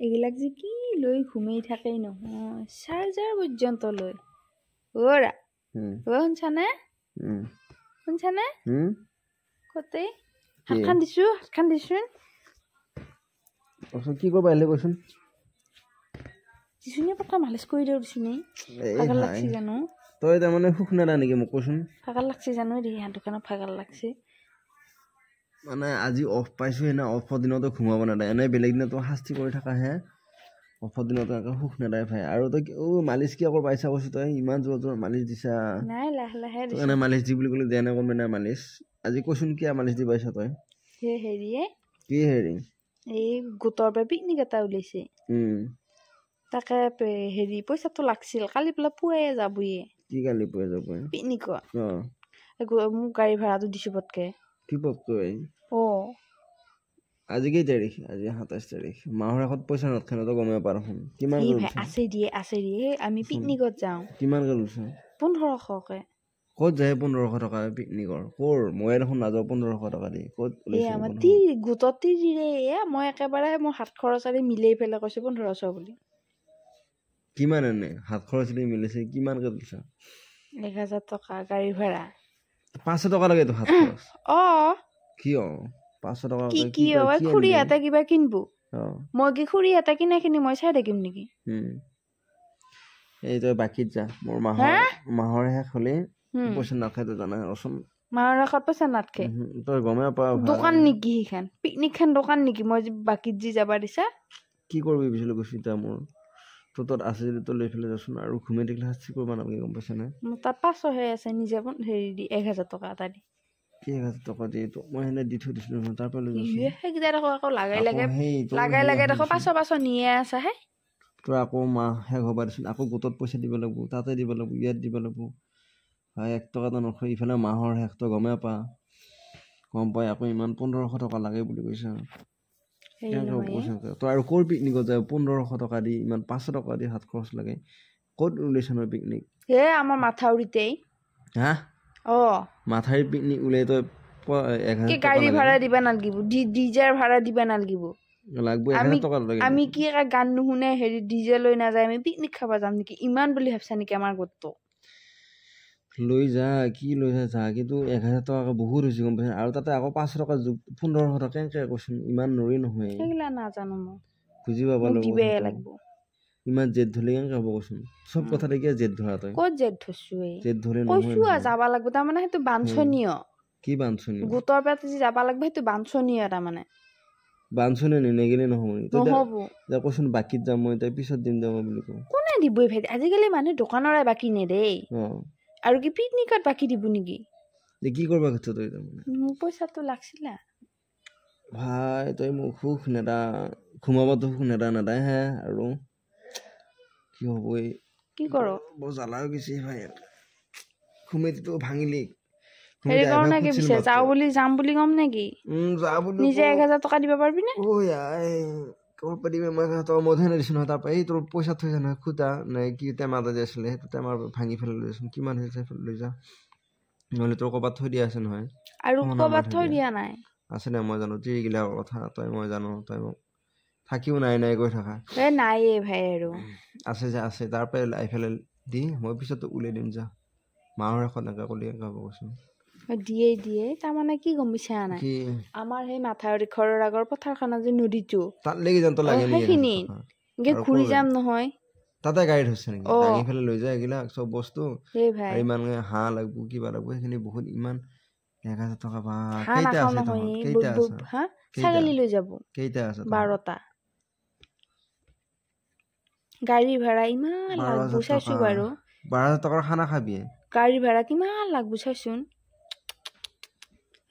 এইবিলাক যে কি লৈ ঘুমেই থাকেই নহয় চাৰ্জাৰ পৰ্যন্ত লৈ ওৰা শুনছানে শুনছানে কতে হাতখান দিছোন কি কৰিব আহিলে কৈছোন দিছোনে পকা মালিচ কৰি দিও দিছোনে ভাগৰ লাগছি জানো তই তাৰমানে সুখ নেদা নেকি মোক কৈছোন ভাগৰ লাগছি জানো ৰে হাত দোকানত ভাগৰ লাগছি মানে আজি অফ পাইছো না অফৰ দিনতো ঘুমাব নেদা এনে বেলেগ দিনতো শাস্তি কৰি থাকা হে অফৰ দিনতো আকৌ সুখ নেদাই ভাই আৰু তই মালিচ কি আকৌ পাইছা কৈছো তই ইমান জোৰ মালিচ দিছা নাই লাহে লাহে দিছা এনে মালিচ দি বুলি ক'লে দেনে কৰবি না মালিচ আজি কৈছোন কি মালিচ দি পাইছা তই হে হেৰিয়ে কি হেৰি এই গোটৰ পৰা পিকনিক এটা ওলাইছে তাকে হেৰি পইচাটো লাগছিল কালি পেলা পুৱাই যাবয়ে কি কালি পুৱাই যাব পিকনিকত মোক গাড়ী ভাড়াটো দিছো পটকে কি পটকে আজি কি তাৰিখ আজি 27 তাৰিখ মাহৰ আগত পইচা নথখানে তো গমে পাৰ শুন কিমান আছে দিয়ে আমি পিকনিকত যাওঁ কিমান গলছ 1500 কে ক'ত যায় 1500 টকা পিকনিকৰ কোৰ মই দেখোন নাযাওঁ 1500 টকা দি ক'ত ওলাইছে আমাৰ গোটত তিৰিৰে মই একেবাৰে মোৰ হাত খৰচ আৰু মিলাই ফেলে কৈছো 1500 বুলি কিমান এনে হাত খৰচ দি মিলিছে কিমান কে দিছা 1000 টকা গাড়ী ভাড়া 500 টকা লাগে তো হাত খৰচ কি 500 টকা কি খুৰী হাতে কিবা কিনবো মই কি খুৰী হাতে কিনি মই চাই থাকিম নেকি এই তই বাকিত যা মোৰ মাহৰ শেষ হলে পইচা নাখায় তো জানা ৰচোন মাহৰ শেষত পইচা নাটকে তই গমে পা দোকান নেকি হিখান পিকনিক খান দোকান নেকি মই বাকিত যি যাবা দিছা কি কৰবি বিচলে গৈছিতা মোৰ তোত আছে যদি তো লৈ ফেলে যাচোন আৰু ঘুমে দেখলে হাস্তি কৰবা নালাগে গম পাইছ না তাত 500 হে আছে নিজে হেৰি দি 1000 টকা এটা দি কি 1000 টকা দি তো মই হেনে দি থৈ দিছিলো তাৰ পৰা লৈ গৈছো হেগিদা আকৌ লাগাই দেখো 500 নিয়ে আছে হে তোৰ আকৌ মাহ শেষ হবা দিছিল আকৌ গোটত পইচা দিব লাগিব তাতে দিব লাগিব ইয়াত দিব লাগিব ভাই 1 টকা এটা নখই ইফালে মাহৰ শেষটো গমে পা গম পাই আকৌ ইমান 1500 টকা লাগে বুলি কৈছা তো আৰু কোৰ পিকনিকত যায় 1500 টকা দি ইমান 500 টকা দি হাত খৰচ লাগে ক'ত উলিছনৰ পিকনিক হে আমাৰ মাথাউৰিতেই মাথাউৰি পিকনিক উলাই তো 1000 কি গাড়ী ভাড়া দিবা নালগিব ডিজেল ভাড়া দিবা নালগিব লাগব 1000 টকা লাগে আমি কি গান নুশুনে হেৰি ডিজেল লৈ না যায় আমি পিকনিক খাবা যাম নেকি ইমান বুলি ভাবছা নেকি আমাৰ গোটটো লৈ যা কি লৈ যা কিন্তু 1000 টকা বহুত হৈছে গম পাইছ আৰু তাতে আকৌ 500 টকা 1500 টকা কেনকে কৈছোন ইমান নৰি নহয় সেইলা না জানো মই বুজি পাব লাগিব ইমান জেদ ধলে কেনকে হ'ব কৈছোন সব কথা দেখি জেদ ধৰা তই ক'ত জেদ ধৰছু জেদ ধৰে নহয় কৈছো যাবা লাগিব তাৰ মানে হেতু বাঞ্ছনীয় কি বাঞ্ছনীয় গোটৰ পৰা যি যাবা লাগিব হেতু বাঞ্ছনীয় তাৰ মানে বাঞ্ছনীয় নেগিলে নহব তই কৈছোন বাকিত যাম মই তাই পিছত দিন যাম বুলি কও কোনে দিবই ভাই আজিকালি মানুহ দোকানৰে বাকি নেদেই আৰু কি পিকনিকত বাকি দিব নেকি কি কৰবা গছ তই তাৰমানে মোক পইচাটো লাগছিলা ভাই তই মোক সুখ নেদা ঘুমাবতো সুখ নেদা হে আৰু কি হ'ব কি কৰ বৰ জ্বালা গৈছে ভাই ঘুমেটো ভাঙিলি হেৰি কৰ না কি বিছে যাও বুলি যাম বুলি কম নেকি যা বুলি নিজে 1000 টকা দিব পারবি না ও আই কোৰ পদিমে মই তো মধনে দিছ না তাৰ এই তোৰ পইচা থৈ জানা খুটা নাই কি টেমা দা আছিল হেতু টেমাৰ ভাঙি ফেলে লৈছ কিমান হৈছে লৈ যা নহলে তোৰ কবাত থৈ দিয়া আছে নহয় আৰু কবাত থৈ দিয়া নাই আছে না মই জানো তি গিলা কথা তই মই জানো তই মোক থাকিও নাই কৈ থাকা নাই ভাই আৰু আছে তাৰ পৰা আইফেলে দি মই পিছত উলাই দিম যা মাহৰ এখন নাকা কলি গাব কৈছো দিয়ে তাৰ মানে কি গম বিছা নাই আমাৰ সেই মাথাউৰি ঘৰৰ আগৰ পথাৰখানা যে নদীটো তাত লাগি যাম তো লাগে নেকি গে ঘুৰি যাম নহয় তাতে গাড়ী হৈছে নেকি দাঙি ফেলে লৈ যায় এগিলা সব বস্তু আৰু ইমান হাঁহ লাগব কিবা লাগব সেইখিনি বহুত ইমান 1000 টকা বা কেইটা আছে হা ছাগলী লৈ যাব কেইটা আছে 12টা গাড়ী ভাড়া ইমান লাগব চাইছো বাৰু 12000 টকাৰ খানা খাবি গাড়ী ভাড়া কিমান লাগব চাইছোন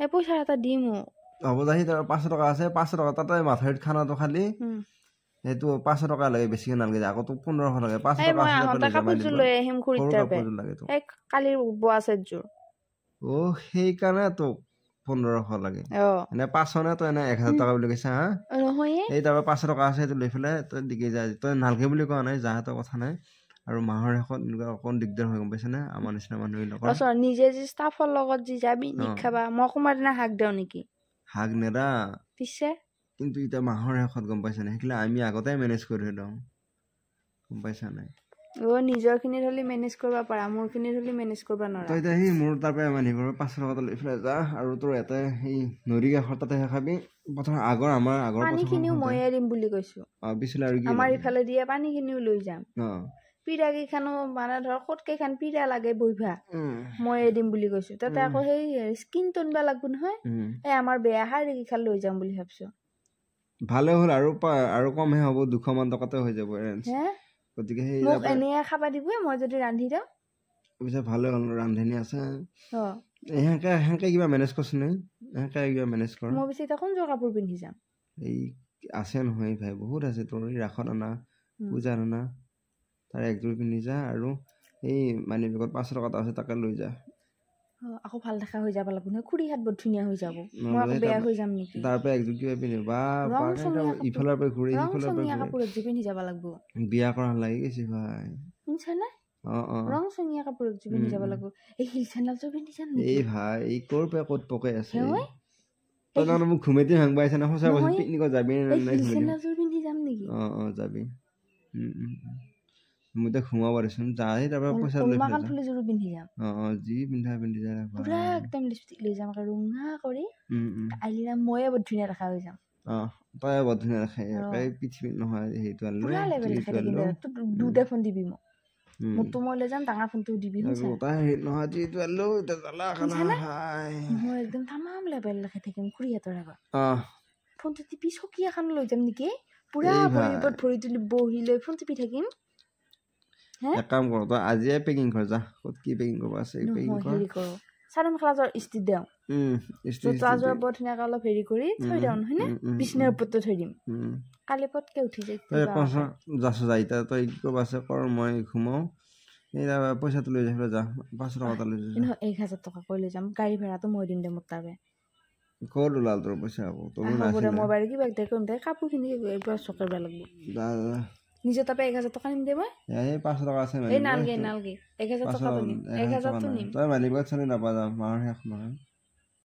এই পইচা এটা দিমু হ'ব যাহি তাৰ 500 টকা আছে 500 টকা তাতে মাথাউৰিত খানাটো খালি হেতু 500 টকা লাগে বেছি নালগে আকৌ তো 1500 লাগে 500 টকা আছে মই কাপোৰ লৈ আহিম খুৰিত যাবে এই কালি ব আছে জোৰ ও সেই কাৰণে তো 1500 লাগে এনে 500 নে তো এনে 1000 টকা বুলি কৈছা হা নহয় এই তাৰ 500 টকা আছে তো লৈ ফেলে তই দিকে যা তই নালগে বুলি কোৱা নাই যাহতো কথা নাই আৰু মাহৰ এখন অকন দিগদাৰ হৈ গম পাইছ না আমাৰ নিচিনা মানুহ লগৰ নিজে যি ষ্টাফৰ লগত যি যাবি নিখাবা মই কুমাৰ দিনা হাক দেও নেকি হাক নেদা পিছে কিন্তু এতিয়া মাহৰ শেষত গম পাইছা নাই সেইবিলাক আমি আগতে মেনেজ কৰি থৈ দিওঁ গম পাইছা নাই নিজৰ খিনিত হলি মেনেজ কৰিব পাৰা মোৰ খিনিত হলি মেনেজ কৰিব নোৱাৰা তই এতিয়া সেই মোৰ তাৰ পৰা মানি ঘৰৰ 500 টকা লৈ ফেলে যা আৰু তোৰ এটা সেই নদী কাষৰ তাতে খাবি প্ৰথম আমাৰ আগৰ পানীখিনিও ময়ে দিম বুলি কৈছো পিছলে আৰু কি আমাৰ ইফালে দিয়ে পানীখিনিও লৈ যাম পিৰা কেইখানো মানে ধৰ ক'ত কেইখান পিৰা লাগে বহিবা ময়ে দিম বুলি কৈছো তাতে আকৌ সেই স্কিন টনবা লাগব নহয় আমাৰ বেয়া হাৰি কেইখান লৈ যাম বুলি ভাবছো ভালে হ'ল আৰু কমহে হ'ব 200 মান টকাতে হৈ যাব গতিকে সেই মোক এনে খাবা দিব মই যদি ৰান্ধি দাও পিছে ভালে হ'ল ৰান্ধনি আছে হেঁকে কিবা মেনেজ কৰছ নাই হেঁকে কিবা মেনেজ কৰ মই পিছে কোন যোৰ কাপোৰ পিন্ধি যাম এই আছে নহয় ভাই বহুত আছে তোৰ ৰাখত অনা পূজাৰ অনা তাৰ একযোৰ পিন্ধি যা আৰু এই মানি বেগত 500 টকা আছে তাকে লৈ যা আকৌ ভাল দেখা হৈ যাব লাগিব নহয় খুৰী হাত বৰ ধুনীয়া হৈ যাব মই আকৌ বেয়া হৈ যাম নেকি তাৰ পৰা একযোৰ কিবা পিন্ধি বা ইফালৰ পৰা ঘূৰি সিফালৰ পৰা কাপোৰ একযোৰ পিন্ধি যাব লাগিব বিয়া কৰা লাগি গৈছে ভাই শুনছানে ৰং চঙীয়া কাপোৰ একযোৰ পিন্ধি যাব লাগিব এই হিল চেণ্ডেলযোৰ পিন্ধি যাম নেকি এই ভাই এই ক'ৰ পৰা ক'ত পকাই আছে তই জানো মোক ঘুমেতি ভাঙবাইছে না সঁচা কৈছো পিকনিকত যাবি নে নাই হিল চেণ্ডেলযোৰ পিন্ধি যাম নেকি যাবি মই তো ঘুমাব পাৰিছোন যাই তাৰ পৰা পইচা লৈ মাকান ফুলিযোৰ পিন্ধি যাম যি পিন্ধি যা পুৰা একদম লিপষ্টিক লৈ যাম ৰঙা কৰি আইলিনা ময়ে বৰ ধুনীয়া দেখা হৈ যাম তই বৰ ধুনীয়া দেখা এই পৃথিৱীত নহয় সেইটো পুৰা লেভেল দেখা কিন্তু দুটা ফোন দিবি মোকতো মই লৈ যাম ডাঙৰ ফোনটো দিবি নহয় যিটো আলো এতিয়া জ্বালা খানা হাই মই একদম তামাম লেভেল দেখাই থাকিম খুৰীহঁতৰ আগত ফোনটো টিপি চকী এখন লৈ যাম নেকি পুৰা ভৰি তুলি বহি লৈ ফোন টিপি থাকিম এক কাম কৰ তই আজিয়ে পেকিং কৰ যা ক'ত কি পেকিং কৰিব আছে পেকিং কৰ হেৰি কৰ চাদৰ মেখেলাযোৰ ইস্ত্ৰি দেওঁ জোতাযোৰ বৰ ধুনীয়াকৈ অলপ হেৰি কৰি থৈ দিওঁ নহয় নে বিচনাৰ ওপৰতে থৈ দিম কালি পটকে উঠি যায় তই কি কৰিব আছে কৰ মই ঘুমাওঁ এই পইচাটো লৈ যাই যা 500 টকা লৈ যা 1000 টকা কৈ লৈ যাম গাড়ী ভাড়াটো মই দিম দে মোৰ তাবে ক'ত ওলাল তোৰ পইচা আকৌ তোৰ নাছিল মই বাৰী কিবা এটা কৰিম দে কাপোৰখিনি এইবাৰ চকৰ বেয়া লাগিব নিজে তাপে 1000 টকা নিম দে মই এই 500 টকা আছে এই নালগে 1000 টকা নিম 1000 তো নিম তই মালিকত চলি নাপা যা মাৰ শেষ নহয়